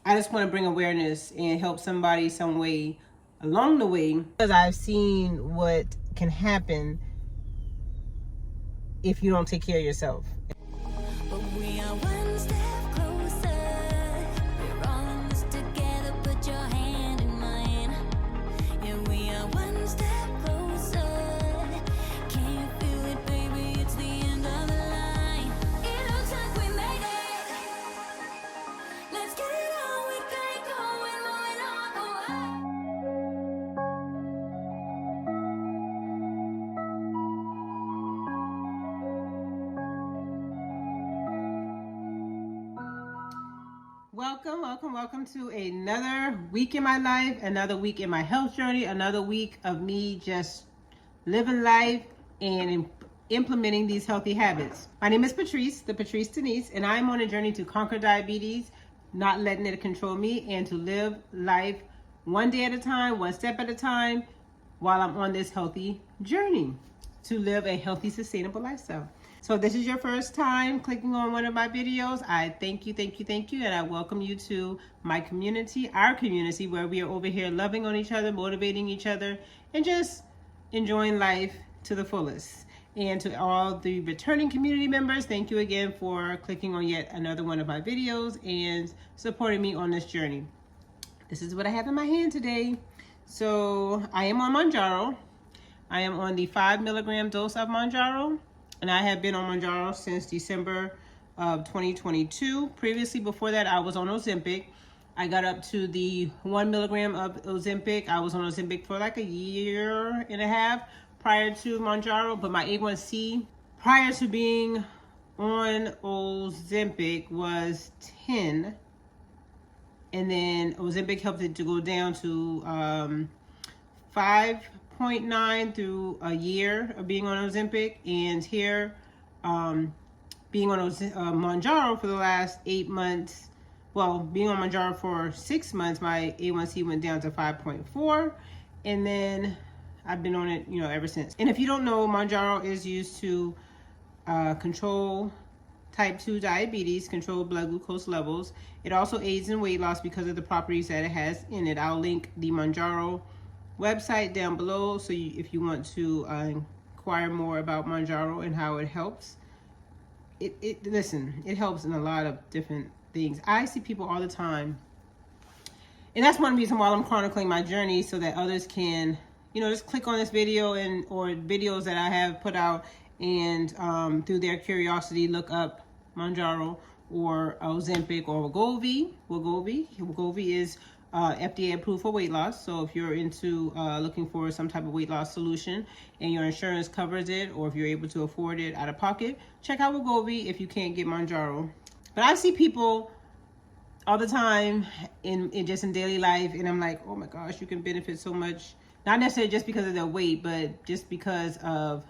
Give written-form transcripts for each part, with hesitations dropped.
I just want to bring awareness and help somebody some way along the way, because I've seen what can happen if you don't take care of yourself. But we are one step closer. We're all in this together. Put your hand in mine. Yeah, we are one step closer. Can you feel it, baby? It's the end of the line. It looks like we made it. Let's get it on. We got it going, moving on. Oh, Welcome to another week in my life, another week in my health journey, another week of me just living life and implementing these healthy habits. My name is Patrice, the Patrice Denise, and I'm on a journey to conquer diabetes, not letting it control me, and to live life one day at a time, one step at a time, while I'm on this healthy journey to live a healthy, sustainable lifestyle. So if this is your first time clicking on one of my videos, I thank you, and I welcome you to my community, our community, where we are over here loving on each other, motivating each other, and just enjoying life to the fullest. And to all the returning community members, thank you again for clicking on yet another one of my videos and supporting me on this journey. This is what I have in my hand today. So I am on Mounjaro. I am on the 5 milligram dose of Mounjaro, and I have been on Mounjaro since December of 2022. Previously, before that, I was on Ozempic. I got up to the 1 milligram of Ozempic. I was on Ozempic for like a year and a half prior to Mounjaro, but my A1C prior to being on Ozempic was 10. And then Ozempic helped it to go down to 5.9 through a year of being on Ozempic. And here, being on Mounjaro for the last 8 months, well, being on Mounjaro for 6 months, my A1C went down to 5.4. And then I've been on it, ever since. And if you don't know, Mounjaro is used to control type 2 diabetes, control blood glucose levels. It also aids in weight loss because of the properties that it has in it. I'll link the Mounjaro website down below, so if you want to inquire more about Mounjaro and how it helps. Listen, it helps in a lot of different things. I see people all the time, and that's one reason why I'm chronicling my journey, so that others can, just click on this video or videos that I have put out, and through their curiosity, look up Mounjaro or Ozempic or Wegovy. Wegovy is FDA approved for weight loss. So if you're into looking for some type of weight loss solution and your insurance covers it, or if you're able to afford it out of pocket, check out Wegovy if you can't get Mounjaro. But I see people all the time in just in daily life, and I'm like, oh my gosh, you can benefit so much. Not necessarily just because of their weight, but just because of,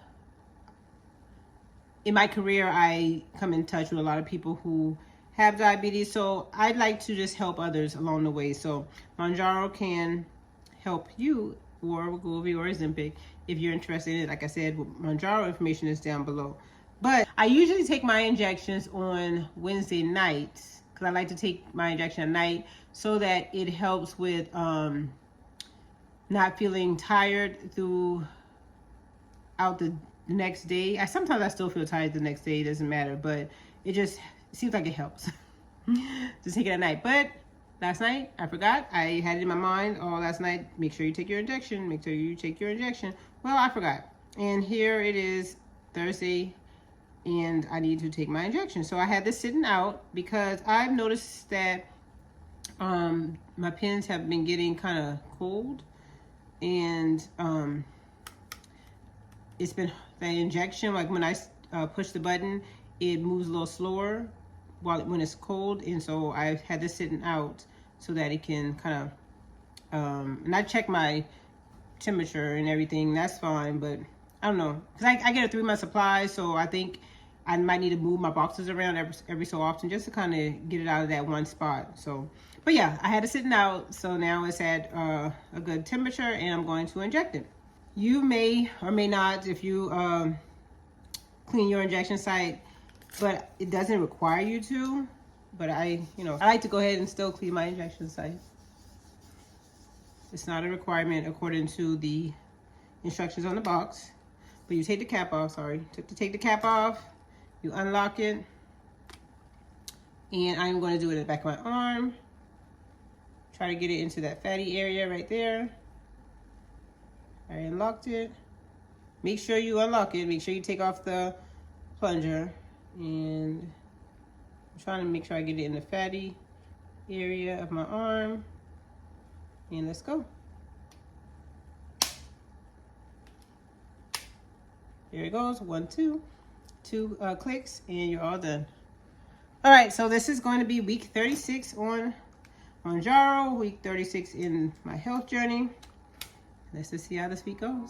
in my career, I come in touch with a lot of people who have diabetes. So I'd like to just help others along the way. So Mounjaro can help you, or Wegovy or Ozempic, if you're interested in it. Like I said, Mounjaro information is down below. But I usually take my injections on Wednesday nights, because I like to take my injection at night so that it helps with not feeling tired throughout the next day. Sometimes I still feel tired the next day, it doesn't matter, but it just seems like it helps to take it at night. But last night I forgot. I had it in my mind all last night, make sure you take your injection, well, I forgot, and here it is Thursday, and I need to take my injection. So I had this sitting out because I've noticed that my pins have been getting kind of cold, and it's been the injection, like when I push the button, it moves a little slower when it's cold. And so I've had this sitting out so that it can kind of and I check my temperature and everything, that's fine, but I don't know, because I get a 3-month supply, so I think I might need to move my boxes around every so often, just to kind of get it out of that one spot. So, but yeah, I had it sitting out, so now it's at a good temperature, and I'm going to inject it. You may or may not, if you clean your injection site, but it doesn't require you to. but I like to go ahead and still clean my injection site. It's not a requirement according to the instructions on the box. But you take the cap off, take the cap off, you unlock it, and I'm going to do it in the back of my arm. Try to get it into that fatty area right there. I unlocked it. Make sure you unlock it. Make sure you take off the plunger. And I'm trying to make sure I get it in the fatty area of my arm. And let's go. There it goes. 1, 2. 2 clicks, and you're all done. All right, so this is going to be week 36 on Mounjaro, week 36 in my health journey. Let's just see how this week goes.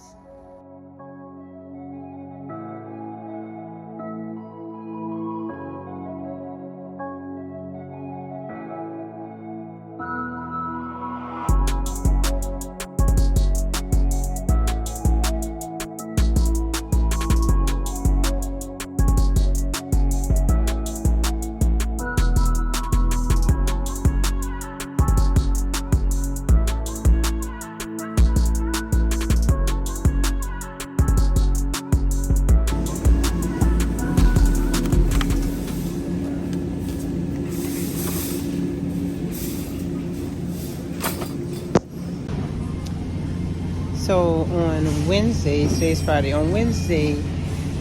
So on Wednesday, today's Friday, on Wednesday,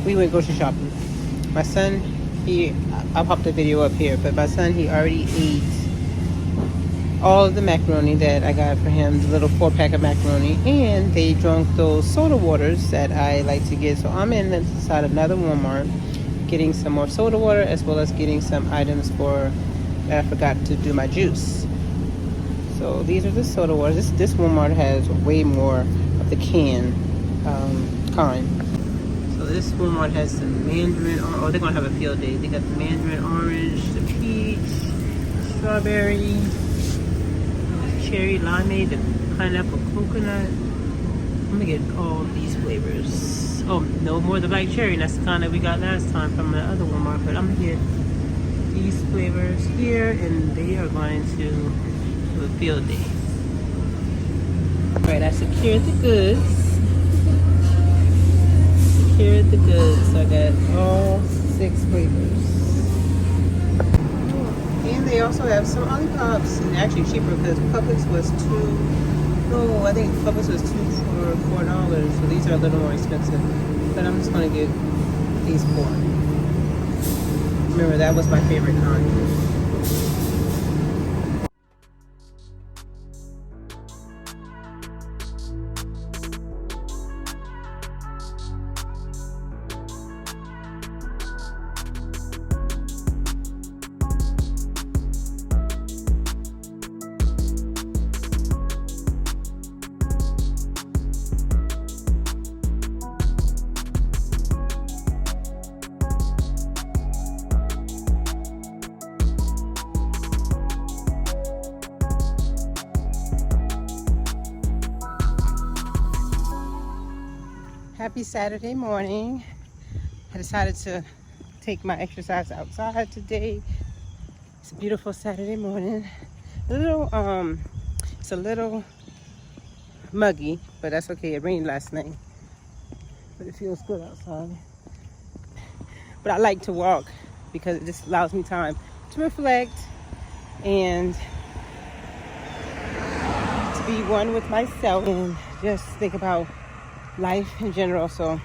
we went grocery shopping. My son, I'll pop the video up here, but my son, he already ate all of the macaroni that I got for him, the little 4-pack of macaroni, and they drank those soda waters that I like to get. So I'm inside another Walmart getting some more soda water, as well as getting some items that I forgot to do my juice. So these are the soda waters. This Walmart has way more of the kind. So this Walmart has the mandarin, oh, they're gonna have a field day. They got the mandarin orange, the peach, strawberry, cherry limeade, the pineapple coconut. I'm gonna get all these flavors. Oh, no more the black cherry. That's the kind that we got last time from the other Walmart. But I'm gonna get these flavors here, and they are going to do a field day. All right, I secured the goods. Secured the goods. So I got all 6 flavors. And they also have some lollipops, and actually cheaper because Publix was I think Publix was $2 for $4. So these are a little more expensive. But I'm just gonna get these 4. Remember, that was my favorite kind. Happy Saturday morning. I decided to take my exercise outside today. It's a beautiful Saturday morning. It's a little muggy, but that's okay. It rained last night, but it feels good outside. But I like to walk because it just allows me time to reflect and to be one with myself and just think about life in general. So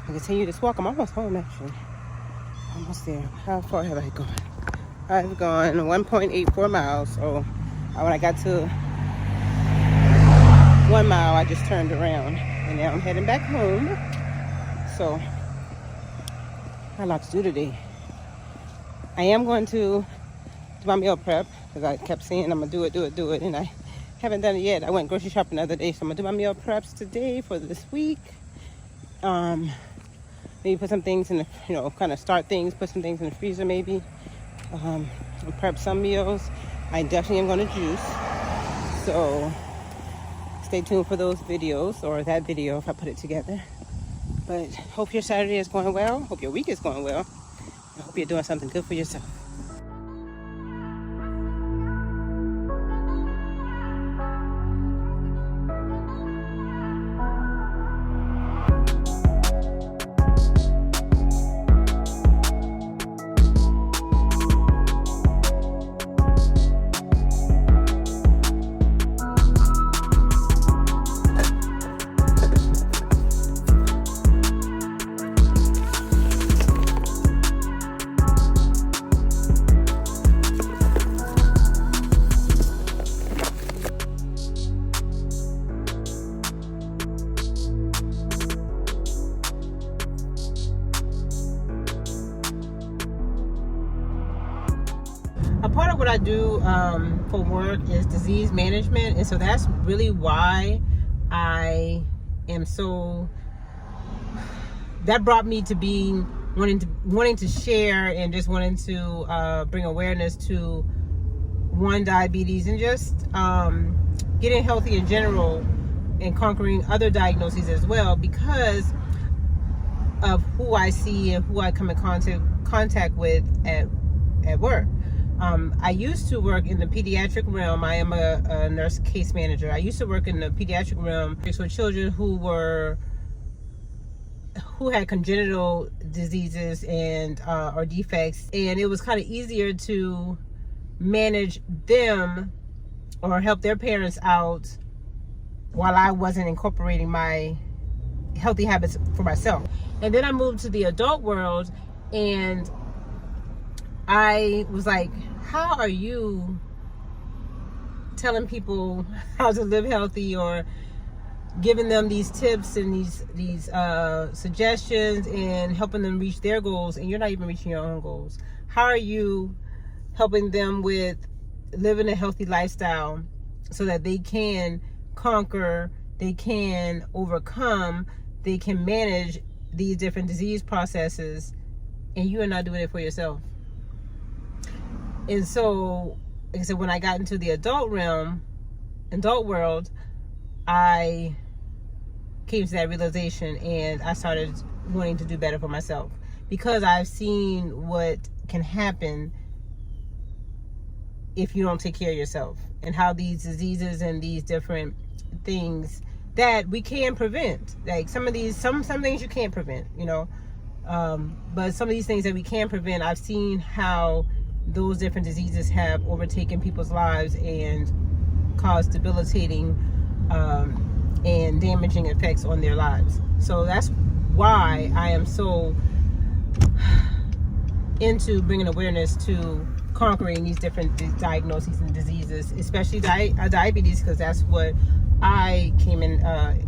I continue this walk. I'm almost home, actually. Almost there. How far have I gone? I've gone 1.84 miles. So when I got to 1 mile, I just turned around, and now I'm heading back home. So I got a lot to do today. I am going to do my meal prep because I kept saying I'm gonna do it, and I haven't done it yet. I went grocery shopping the other day, so I'm gonna do my meal preps today for this week. Maybe put some things in the, kind of start things, put some things in the freezer maybe. Prep some meals. I definitely am gonna juice. So stay tuned for those videos, or that video if I put it together. But hope your Saturday is going well. Hope your week is going well. I hope you're doing something good for yourself. do for work is disease management, and so that's really why I am so. That brought me to being wanting to share and just wanting to bring awareness to diabetes and just getting healthy in general and conquering other diagnoses as well, because of who I see and who I come in contact with at work. I used to work in the pediatric realm. I am a nurse case manager. I used to work in the pediatric realm with children who had congenital diseases and or defects, and it was kind of easier to manage them or help their parents out while I wasn't incorporating my healthy habits for myself. And then I moved to the adult world, and I was like, how are you telling people how to live healthy or giving them these tips and these suggestions and helping them reach their goals, and you're not even reaching your own goals? How are you helping them with living a healthy lifestyle so that they can conquer, they can overcome, they can manage these different disease processes, and you are not doing it for yourself? And so, like I said, when I got into the adult world, I came to that realization, and I started wanting to do better for myself, because I've seen what can happen if you don't take care of yourself, and how these diseases and these different things that we can prevent, like some things you can't prevent, but some of these things that we can prevent, I've seen how those different diseases have overtaken people's lives and caused debilitating and damaging effects on their lives. So that's why I am so into bringing awareness to conquering these different diagnoses and diseases, especially diabetes, because that's what I came in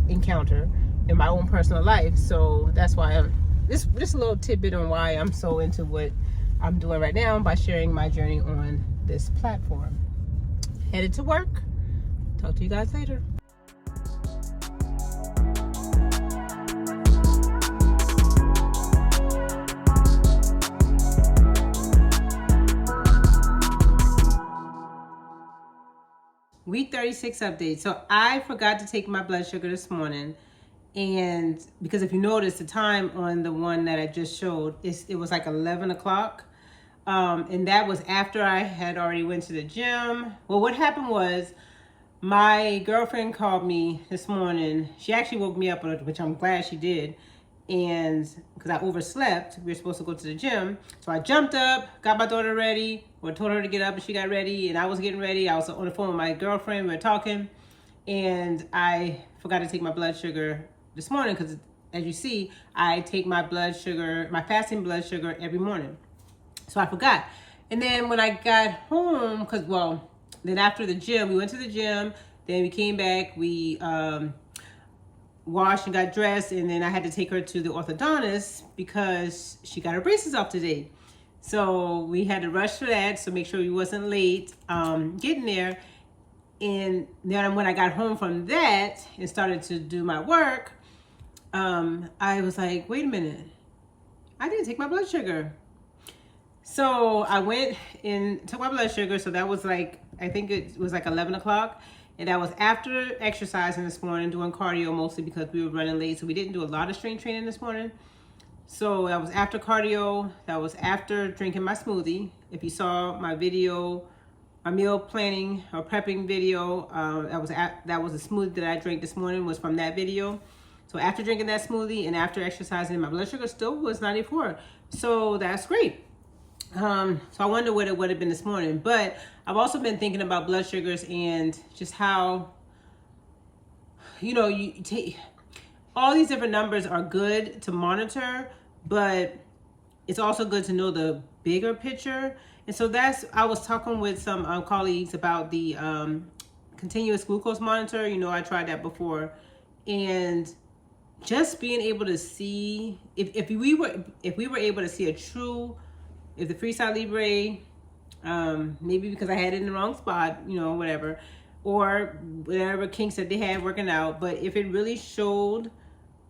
encounter in my own personal life. So that's why I'm just a little tidbit on why I'm so into what I'm doing right now by sharing my journey on this platform. Headed to work. Talk to you guys later. Week 36 update. So I forgot to take my blood sugar this morning, and because if you notice the time on the one that I just showed, it was like 11 o'clock. And that was after I had already went to the gym. Well, what happened was my girlfriend called me this morning. She actually woke me up, which I'm glad she did. And because I overslept, we were supposed to go to the gym. So I jumped up, got my daughter ready, or told her to get up, and she got ready, and I was getting ready. I was on the phone with my girlfriend, we were talking, and I forgot to take my blood sugar this morning, because as you see, I take my blood sugar, my fasting blood sugar every morning. So I forgot. And then when I got home, then after the gym, we went to the gym, then we came back, we washed and got dressed, and then I had to take her to the orthodontist because she got her braces off today. So we had to rush for that, so make sure we wasn't late getting there. And then when I got home from that and started to do my work, I was like, wait a minute, I didn't take my blood sugar. So I went and took my blood sugar. So that was I think it was like 11 o'clock. And that was after exercising this morning, doing cardio mostly because we were running late. So we didn't do a lot of strength training this morning. So that was after cardio. That was after drinking my smoothie. If you saw my video, my meal planning or prepping video, that was a smoothie that I drank this morning, was from that video. So after drinking that smoothie and after exercising, my blood sugar still was 94. So that's great. So I wonder what it would have been this morning. But I've also been thinking about blood sugars and just how, you take all these different numbers are good to monitor, but it's also good to know the bigger picture. And so I was talking with some colleagues about the continuous glucose monitor. I tried that before, and just being able to see if we were able to see if the Freestyle Libre Maybe because I had it in the wrong spot, you know, whatever, or whatever kinks that they had working out. But if it really showed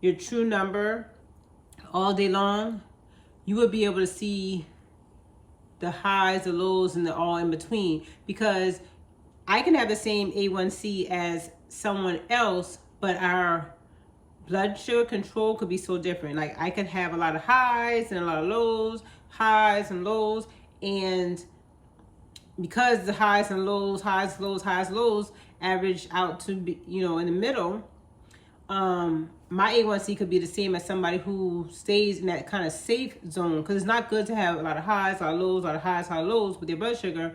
your true number all day long, you would be able to see the highs, the lows, and the all in between. Because I can have the same A1C as someone else, but our blood sugar control could be so different. Like I could have a lot of highs and a lot of lows, highs and lows, and because the highs and lows, highs, lows average out to be, you know, in the middle, my A1C could be the same as somebody who stays in that kind of safe zone. Because it's not good to have a lot of highs, a lot of lows, a lot of highs, a lot of lows with your blood sugar.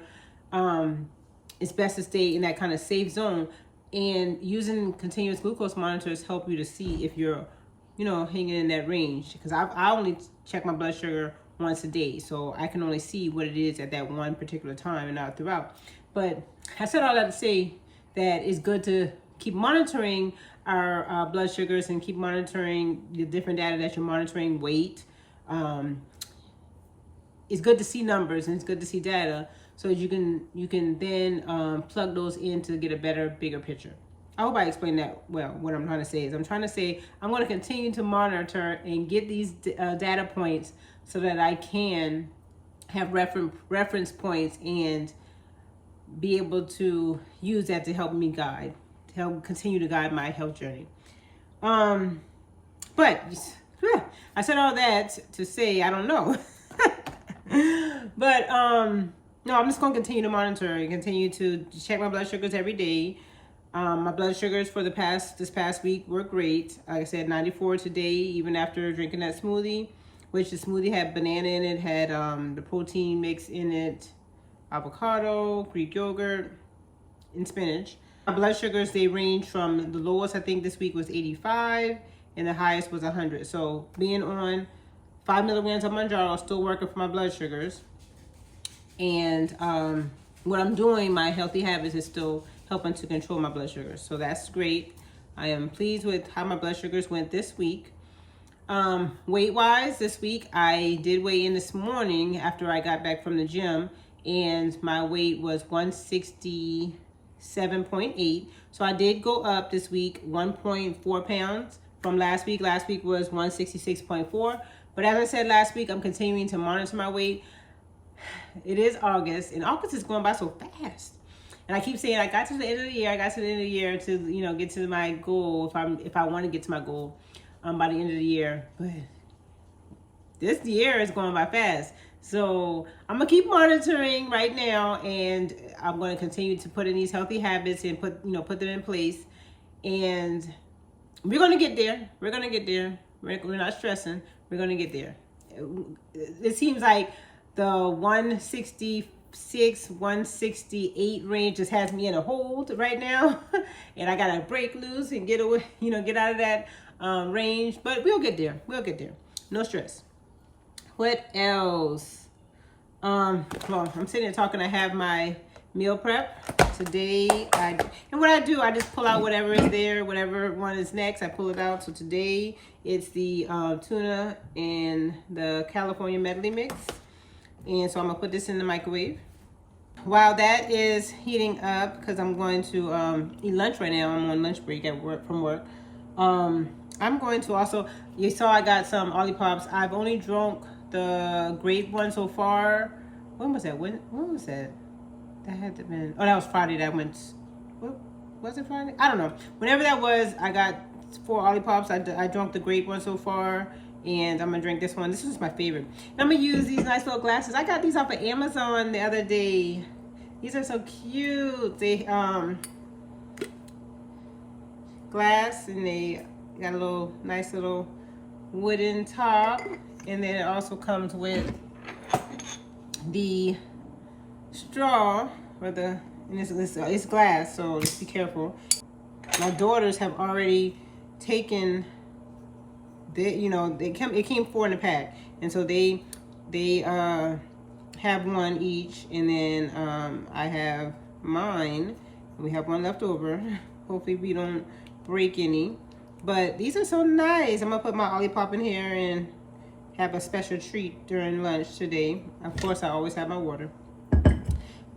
It's best to stay in that kind of safe zone. And using continuous glucose monitors help you to see if you're, you know, hanging in that range. Because I only check my blood sugar once a day, so I can only see what it is at that one particular time and not throughout. But I said all that to say that it's good to keep monitoring our blood sugars and keep monitoring the different data that you're monitoring, weight. It's good to see numbers and it's good to see data, so you can then plug those in to get a better, bigger picture. I hope I explained that well. What I'm trying to say is I'm going to continue to monitor and get these data points so that I can have reference points and be able to use that to help me guide, to help continue to guide my health journey. But I said all that to say I don't know. But no, I'm just going to continue to monitor and continue to check my blood sugars every day. My blood sugars for this past week were great. Like I said, 94 today, even after drinking that smoothie, which the smoothie had banana in it, had the protein mix in it, avocado, Greek yogurt, and spinach. My blood sugars, they range from the lowest, I think this week was 85, and the highest was 100. So being on 5 milligrams of Mounjaro is still working for my blood sugars. And what I'm doing, my healthy habits, is still helping to control my blood sugars. So that's great. I am pleased with how my blood sugars went this week. Weight-wise, this week, I did weigh in this morning after I got back from the gym, and my weight was 167.8. So I did go up this week 1.4 pounds from last week. Last week was 166.4. But as I said last week, I'm continuing to monitor my weight. It is August, and August is going by so fast. And I keep saying I got to the end of the year, to, you know, get to my goal if I want to get to my goal by the end of the year. But this year is going by fast. So I'm going to keep monitoring right now, and I'm going to continue to put in these healthy habits and put them in place. And we're going to get there. We're going to get there. We're not stressing. We're going to get there. It seems like the 166, 168 range just has me in a hold right now. And I got to break loose and get away, get out of that range. But we'll get there. We'll get there. No stress. What else? Well, I'm sitting here talking. I have my meal prep today. What I do, I just pull out whatever is there, whatever one is next, I pull it out. So today it's the tuna and the California medley mix. And so I'm gonna put this in the microwave. While that is heating up, because I'm going to eat lunch right now. I'm on lunch break from work. I'm going to also, you saw I got some Olipop's. I've only drunk the grape one so far. When was that? When was that? That had to have been, that was Friday that went, what, was it Friday? I don't know. Whenever that was, I got 4 Olipop's. I drank the grape one so far, and I'm gonna drink this one. This was my favorite. And I'm gonna use these nice little glasses. I got these off of Amazon the other day. These are so cute. They, glass, and they got a little, nice little wooden top. And then it also comes with the straw, and it's glass, so just be careful. My daughters have already taken it came 4 in a pack, and so they have one each, and then I have mine. We have one left over. Hopefully we don't break any, but these are so nice. I'm gonna put my Olipop in here and have a special treat during lunch today. Of course, I always have my water.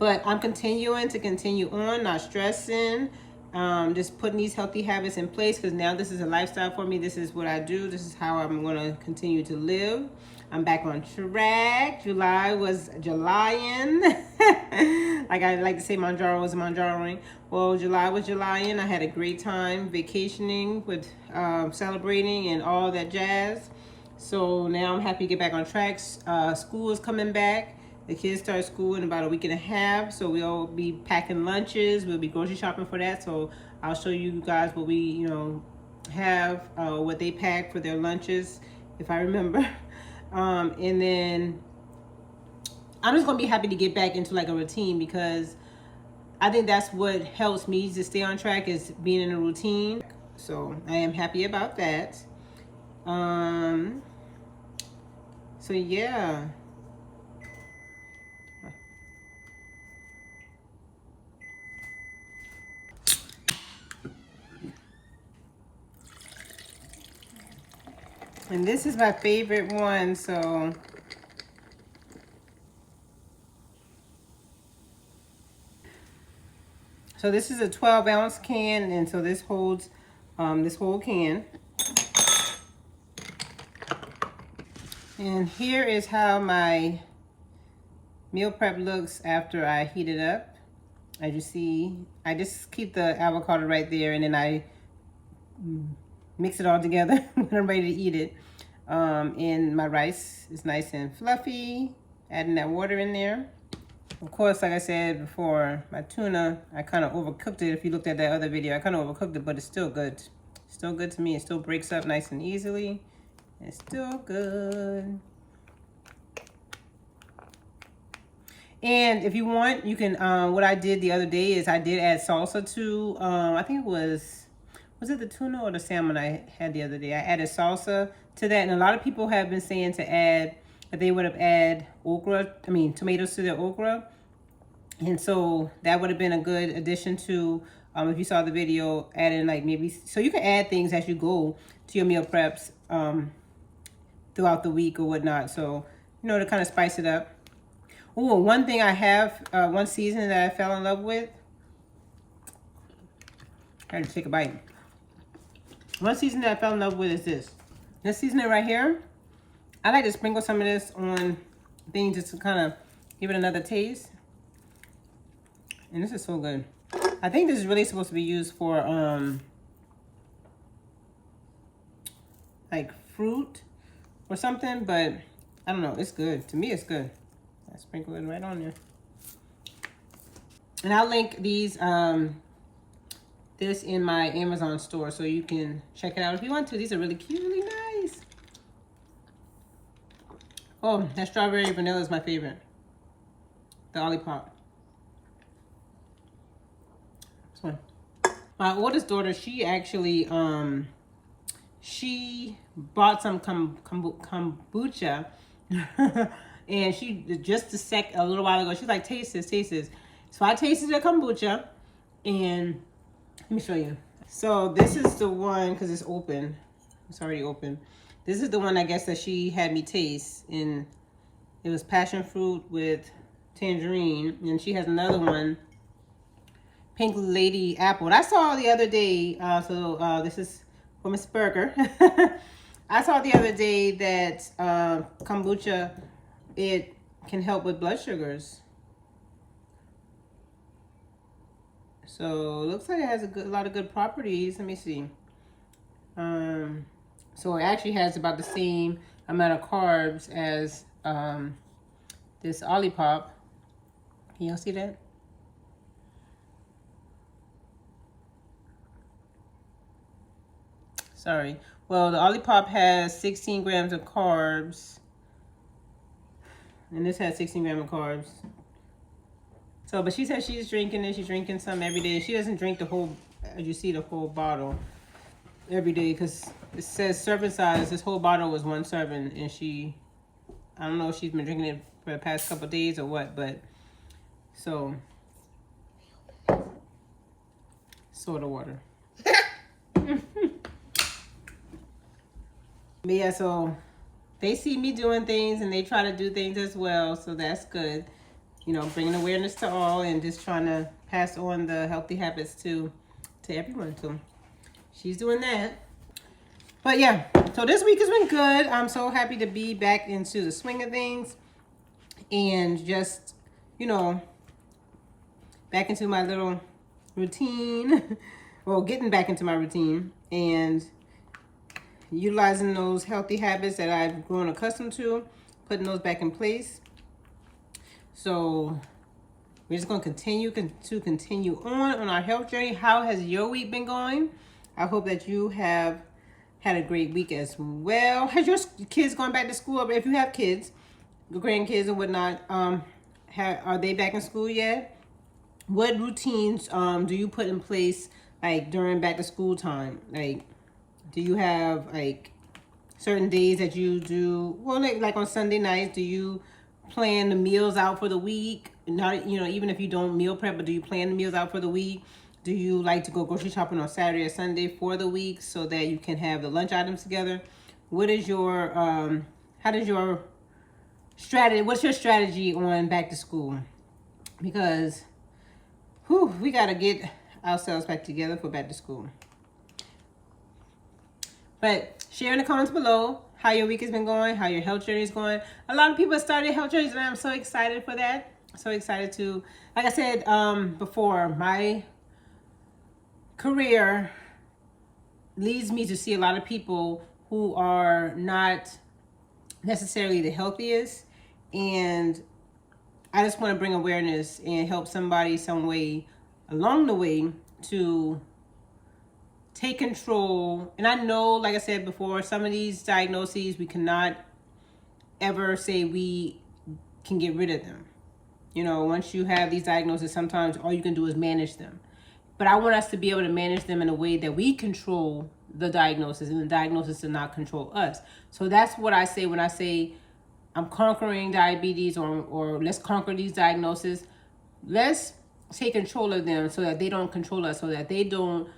But I'm continuing to continue on, not stressing, just putting these healthy habits in place, because now this is a lifestyle for me. This is what I do. This is how I'm going to continue to live. I'm back on track. July was Julyin. Like I like to say, Mounjaro was Mounjaroing. Well, July was Julyin. I had a great time vacationing with celebrating and all that jazz. So now I'm happy to get back on track. School is coming back. The kids start school in about a week and a half. So we'll be packing lunches. We'll be grocery shopping for that. So I'll show you guys what we, have, what they pack for their lunches, if I remember. And then I'm just going to be happy to get back into like a routine, because I think that's what helps me to stay on track, is being in a routine. So I am happy about that. So yeah. And this is my favorite one, so this is a 12-ounce can, and so this holds this whole can. And here is how my meal prep looks after I heat it up. As you see, I just keep the avocado right there, and then I mix it all together when I'm ready to eat it. And my rice is nice and fluffy, adding that water in there. Of course, like I said before, my tuna, I kind of overcooked it. If you looked at that other video, I kind of overcooked it, but it's still good. Still good to me. It still breaks up nice and easily. It's still good. And if you want, you can, what I did the other day is I did add salsa to, I think it was it the tuna or the salmon I had the other day? I added salsa to that. And a lot of people have been saying to add, that they would have added tomatoes to their okra. And so that would have been a good addition to, if you saw the video, adding like maybe, so you can add things as you go to your meal preps throughout the week or whatnot. So, to kind of spice it up. Oh, one thing I have, one seasoning that I fell in love with. I had to take a bite. One seasoning that I fell in love with is this. This seasoning right here. I like to sprinkle some of this on things just to kind of give it another taste. And this is so good. I think this is really supposed to be used for like fruit or something, but I don't know. It's good. To me, it's good. I sprinkle it right on there. And I'll link these this in my Amazon store, so you can check it out if you want to. These are really cute, really nice. Oh, that strawberry vanilla is my favorite. The Olipop. This one. My oldest daughter, she actually she bought some kombucha and she just a little while ago, she's like, taste this, taste this. So I tasted the kombucha, and let me show you. So this is the one, because it's open. It's already open. This is the one, I guess, that she had me taste, and it was passion fruit with tangerine. And she has another one, pink lady apple. And I saw the other day, this is for Miss Burger. I saw the other day that kombucha, it can help with blood sugars. So it looks like it has a lot of good properties. Let me see. So it actually has about the same amount of carbs as this Olipop. Can y'all see that? Sorry. Well, the Olipop has 16 grams of carbs. And this has 16 grams of carbs. So, but she said she's drinking it. She's drinking some every day. She doesn't drink the whole, as you see, the whole bottle every day, because it says serving size. This whole bottle was 1 serving, and I don't know if she's been drinking it for the past couple of days or what, but so soda water. But yeah, so they see me doing things and they try to do things as well, so that's good. you know, bringing awareness to all and just trying to pass on the healthy habits to everyone. So she's doing that. But yeah, so this week has been good. I'm so happy to be back into the swing of things and just, you know, back into my little routine. Well, getting back into my routine and utilizing those healthy habits that I've grown accustomed to, putting those back in place. So we're just going to continue on our health journey. How has your week been going? I hope that you have had a great week as well. Has your kids gone back to school? Or if you have kids, grandkids and whatnot, are they back in school yet? What routines do you put in place like during back to school time? Like, do you have like certain days that you do? Well, like on Sunday nights, do you plan the meals out for the week? Not, you know, even if you don't meal prep, but do you plan the meals out for the week? Do you like to go grocery shopping on Saturday or Sunday for the week so that you can have the lunch items together? What is your, how does your strategy, what's your strategy on back to school? Because, we got to get ourselves back together for back to school. But share in the comments below how your week has been going, how your health journey is going. A lot of people have started health journeys and I'm so excited for that. So excited to, like I said before, my career leads me to see a lot of people who are not necessarily the healthiest, and I just want to bring awareness and help somebody some way along the way to take control. And I know, like I said before, some of these diagnoses we cannot ever say we can get rid of them. You know, once you have these diagnoses, sometimes all you can do is manage them. But I want us to be able to manage them in a way that we control the diagnosis and the diagnosis does not control us. So that's what I say when I say I'm conquering diabetes or let's conquer these diagnoses. Let's take control of them so that they don't control us, so that they don't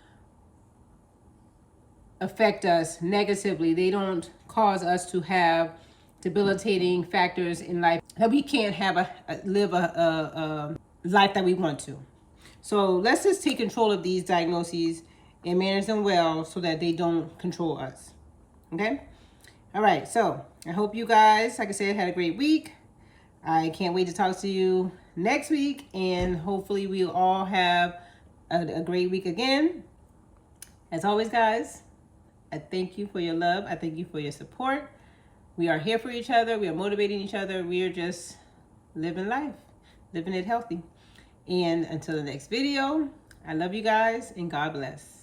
affect us negatively. They don't cause us to have debilitating factors in life that we can't have live a life that we want to. So let's just take control of these diagnoses and manage them well so that they don't control us. Okay? All right. So I hope you guys, like I said, had a great week. I can't wait to talk to you next week. And hopefully we'll all have a great week again. As always, guys, I thank you for your love. I thank you for your support. We are here for each other. We are motivating each other. We are just living life, living it healthy. And until the next video, I love you guys and God bless.